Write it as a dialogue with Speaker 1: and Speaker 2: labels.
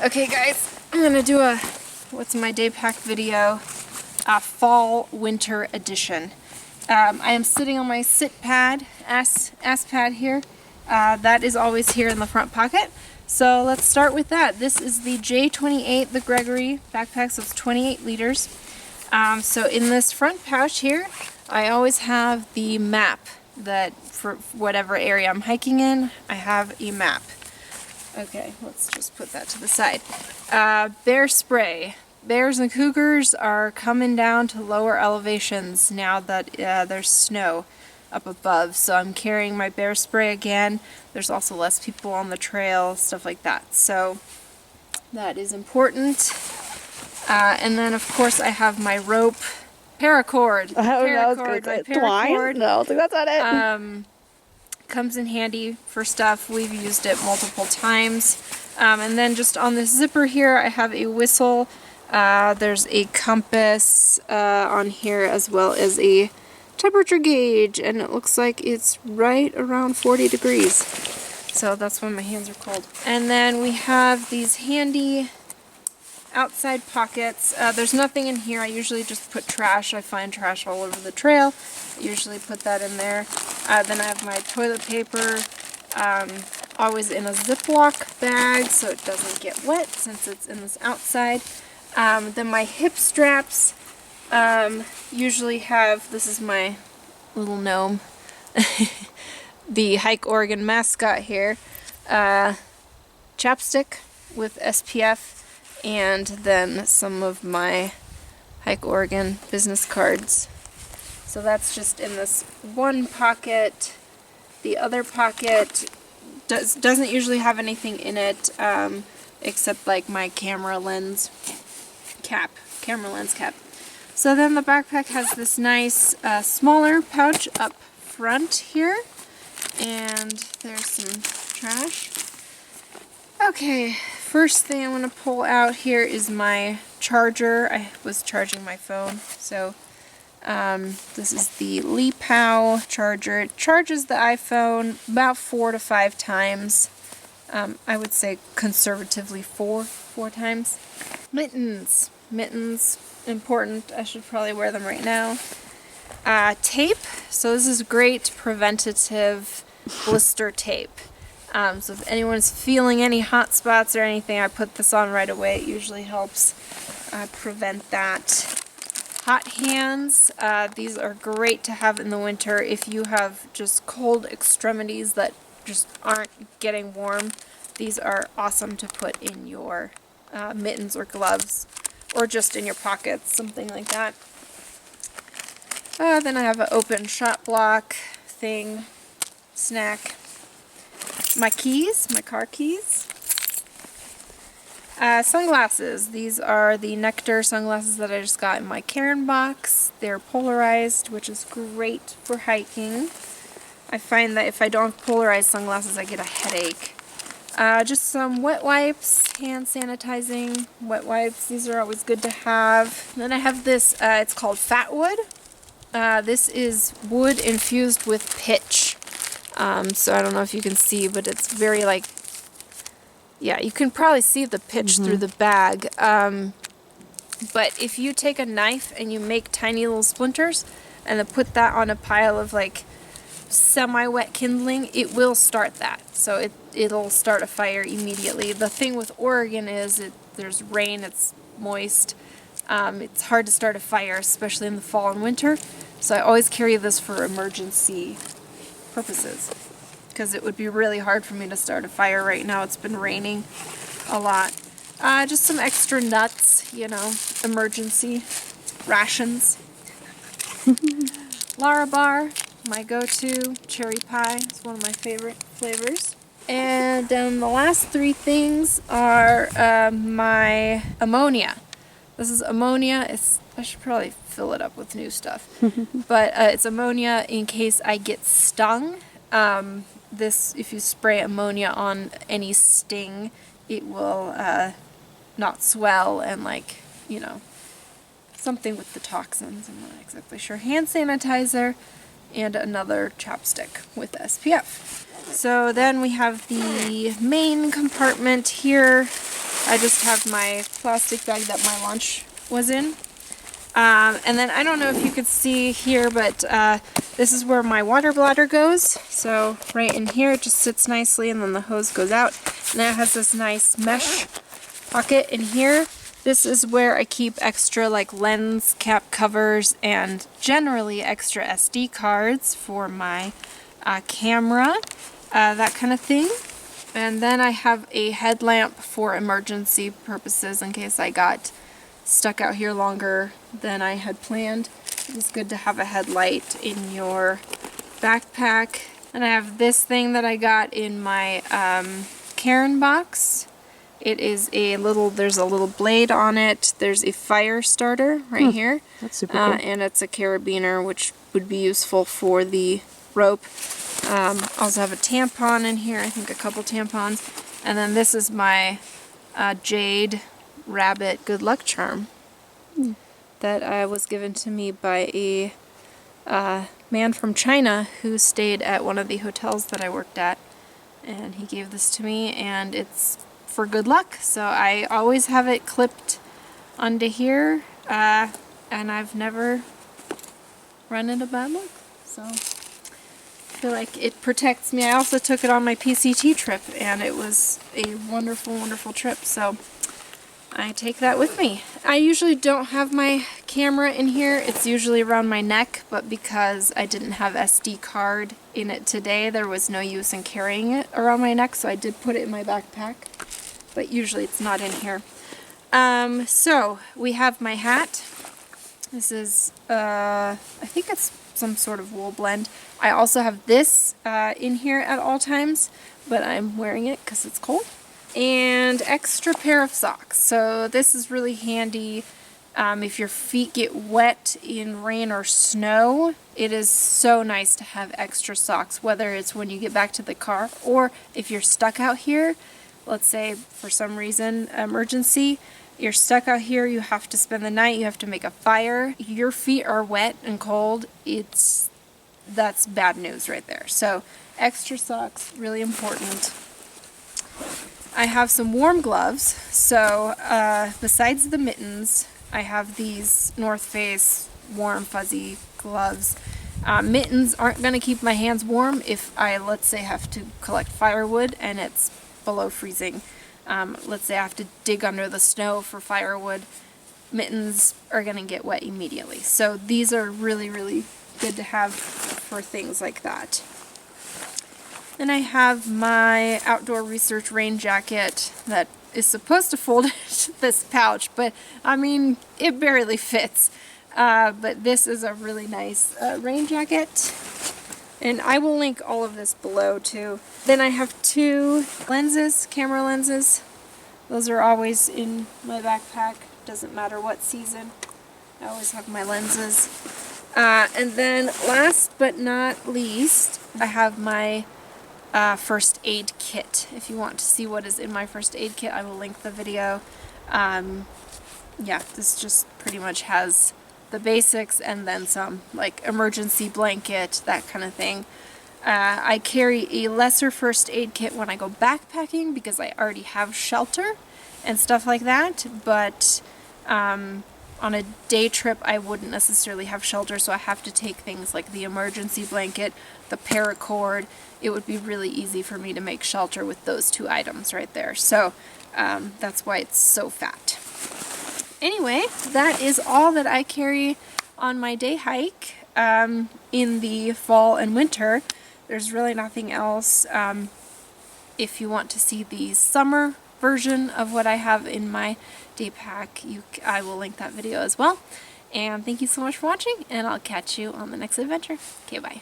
Speaker 1: Okay guys, I'm gonna do a what's my day pack video, fall winter edition. I am sitting on my sit pad, ass pad here. That is always here in the front pocket. So let's start with that. This is the J28, the Gregory backpack, so it's 28 liters. So in this front pouch here, I always have the map that for whatever area I'm hiking in, I have a map. Okay, let's just put that to the side. Bear spray. Bears and cougars are coming down to lower elevations now that there's snow up above, so I'm carrying my bear spray again. There's also less people on the trail, stuff like that, so that is important. And then of course I have my rope, paracord.
Speaker 2: Twine? No, that's not it.
Speaker 1: Comes in handy for stuff. We've used it multiple times. And then just on this zipper here, I have a whistle. There's a compass on here, as well as a temperature gauge, and it looks like it's right around 40 degrees. So that's when my hands are cold. And then we have these handy outside pockets. There's nothing in here. I usually just put trash. I find trash all over the trail. I usually put that in there. Then I have my toilet paper, always in a Ziploc bag so it doesn't get wet since it's in this outside. Then my hip straps usually have, this is my little gnome, the Hike Oregon mascot here, chapstick with SPF, and then some of my Hike Oregon business cards. So that's just in this one pocket. The other pocket doesn't usually have anything in it except like my camera lens cap. So then the backpack has this nice smaller pouch up front here, and there's some trash. Okay, first thing I'm going to pull out here is my charger. I was charging my phone, so this is the Li-Pow charger. It charges the iPhone about 4 to 5 times. I would say conservatively four times. Mittens, important. I should probably wear them right now. Tape. So this is great preventative blister tape. So if anyone's feeling any hot spots or anything, I put this on right away. It usually helps prevent that. HotHands. These are great to have in the winter if you have just cold extremities that just aren't getting warm. These are awesome to put in your mittens or gloves, or just in your pockets, something like that. Then I have an open shot block thing, snack. My keys, my car keys. Sunglasses. These are the Nectar sunglasses that I just got in my Karen box. They're polarized, which is great for hiking. I find that if I don't have polarized sunglasses, I get a headache. Just some wet wipes, hand sanitizing wet wipes. These are always good to have. Then I have this, it's called Fatwood. This is wood infused with pitch. So I don't know if you can see, but it's very like, yeah, you can probably see the pitch through the bag. But if you take a knife and you make tiny little splinters and then put that on a pile of like semi-wet kindling, it will start that. So it'll start a fire immediately. The thing with Oregon is there's rain, it's moist. It's hard to start a fire, especially in the fall and winter. So I always carry this for emergency purposes, because it would be really hard for me to start a fire right now. It's been raining a lot. Just some extra nuts, you know, emergency rations. Larabar, my go-to. Cherry pie is one of my favorite flavors. And then the last 3 things are my ammonia. This is ammonia. I should probably fill it up with new stuff. But it's ammonia in case I get stung. If you spray ammonia on any sting, it will not swell and, like, you know, something with the toxins. I'm not exactly sure. Hand sanitizer and another chapstick with SPF. So then we have the main compartment here. I just have my plastic bag that my lunch was in. And then I don't know if you could see here, but this is where my water bladder goes. So right in here it just sits nicely, and then the hose goes out. And then it has this nice mesh pocket in here. This is where I keep extra like lens cap covers and generally extra SD cards for my camera, that kind of thing. And then I have a headlamp for emergency purposes in case I got stuck out here longer than I had planned. It's good to have a headlight in your backpack. And I have this thing that I got in my Karen box. It is a little, there's a little blade on it. There's a fire starter right here.
Speaker 2: That's super cool.
Speaker 1: And it's a carabiner, which would be useful for the rope. Also have a tampon in here, I think a couple tampons. And then this is my jade rabbit good luck charm that was given to me by a man from China who stayed at one of the hotels that I worked at. And he gave this to me, and it's for good luck. So I always have it clipped onto here, and I've never run into bad luck. So I feel like it protects me. I also took it on my PCT trip, and it was a wonderful, wonderful trip. So I take that with me. I usually don't have my camera in here. It's usually around my neck, but because I didn't have SD card in it today, there was no use in carrying it around my neck, so I did put it in my backpack. But usually it's not in here. So we have my hat. This is, I think it's some sort of wool blend. I also have this in here at all times, but I'm wearing it because it's cold. And extra pair of socks. So this is really handy if your feet get wet in rain or snow. It is so nice to have extra socks, whether it's when you get back to the car or if you're stuck out here. Let's say for some reason, emergency, you're stuck out here, you have to spend the night, you have to make a fire, your feet are wet and cold, that's bad news right there. So extra socks, really important. I have some warm gloves, so besides the mittens, I have these North Face warm fuzzy gloves. Mittens aren't going to keep my hands warm if I, let's say, have to collect firewood and it's below freezing. Let's say I have to dig under the snow for firewood. Mittens are going to get wet immediately. So these are really, really good to have for things like that. Then I have my outdoor research rain jacket that is supposed to fold into this pouch, but I mean, it barely fits. But this is a really nice rain jacket. And I will link all of this below too. Then I have two lenses, camera lenses. Those are always in my backpack. Doesn't matter what season. I always have my lenses. And then last but not least, I have my first aid kit. If you want to see what is in my first aid kit, I will link the video. Yeah, this just pretty much has the basics and then some, like emergency blanket, that kind of thing. I carry a lesser first aid kit when I go backpacking because I already have shelter and stuff like that, but on a day trip I wouldn't necessarily have shelter, so I have to take things like the emergency blanket, the paracord. It would be really easy for me to make shelter with those two items right there. So that's why it's so fat. Anyway, that is all that I carry on my day hike in the fall and winter. There's really nothing else. If you want to see the summer version of what I have in my day pack, I will link that video as well. And thank you so much for watching, and I'll catch you on the next adventure. Okay, bye.